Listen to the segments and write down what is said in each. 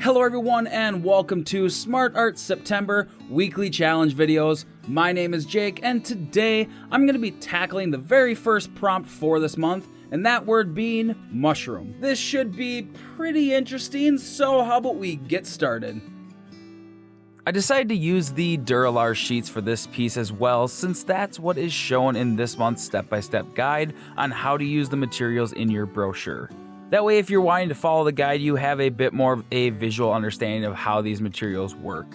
Hello everyone and welcome to Smart Art September weekly challenge videos. My name is Jake and today I'm going to be tackling the very first prompt for this month, and that word being mushroom. This should be pretty interesting, so how about we get started? I decided to use the DURA-LAR sheets for this piece as well, since that's what is shown in this month's step-by-step guide on how to use the materials in your brochure. That way, if you're wanting to follow the guide, you have a bit more of a visual understanding of how these materials work.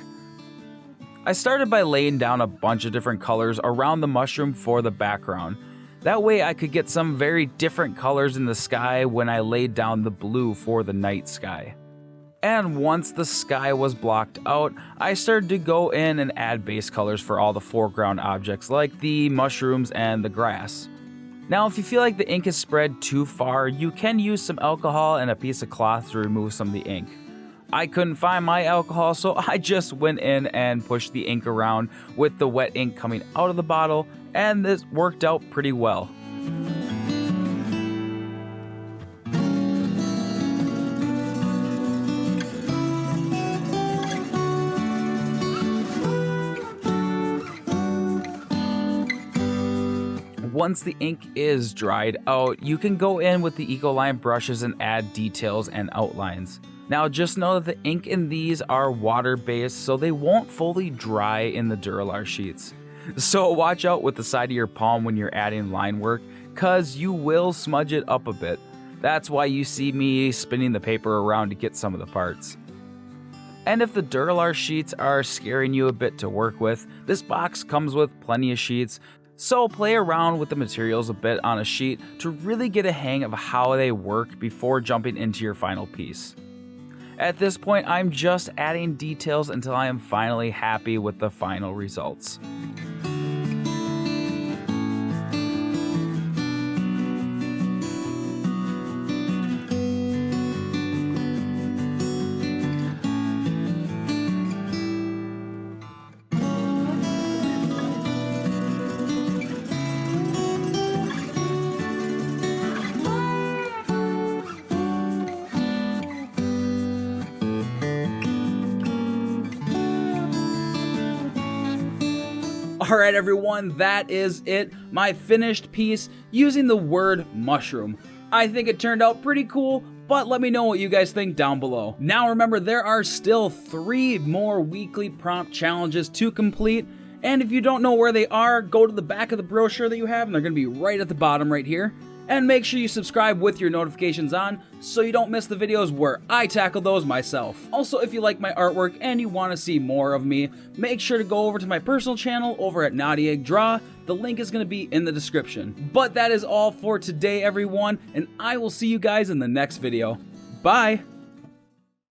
I started by laying down a bunch of different colors around the mushroom for the background. That way I could get some very different colors in the sky when I laid down the blue for the night sky. And once the sky was blocked out, I started to go in and add base colors for all the foreground objects like the mushrooms and the grass. Now, if you feel like the ink is spread too far, you can use some alcohol and a piece of cloth to remove some of the ink. I couldn't find my alcohol, so I just went in and pushed the ink around with the wet ink coming out of the bottle, and this worked out pretty well. Once the ink is dried out, you can go in with the Ecoline brushes and add details and outlines. Now just know that the ink in these are water-based, so they won't fully dry in the DURA-LAR sheets. So watch out with the side of your palm when you're adding line work, cause you will smudge it up a bit. That's why you see me spinning the paper around to get some of the parts. And if the DURA-LAR sheets are scaring you a bit to work with, this box comes with plenty of sheets. So play around with the materials a bit on a sheet to really get a hang of how they work before jumping into your final piece. At this point, I'm just adding details until I am finally happy with the final results. Alright everyone, that is it. My finished piece using the word mushroom. I think it turned out pretty cool, but let me know what you guys think down below. Now remember, there are still 3 more weekly prompt challenges to complete, and if you don't know where they are, go to the back of the brochure that you have, and they're going to be right at the bottom right here. And make sure you subscribe with your notifications on so you don't miss the videos where I tackle those myself. Also, if you like my artwork and you want to see more of me, make sure to go over to my personal channel over at Naughty Egg Draw. The link is going to be in the description. But that is all for today, everyone, and I will see you guys in the next video. Bye!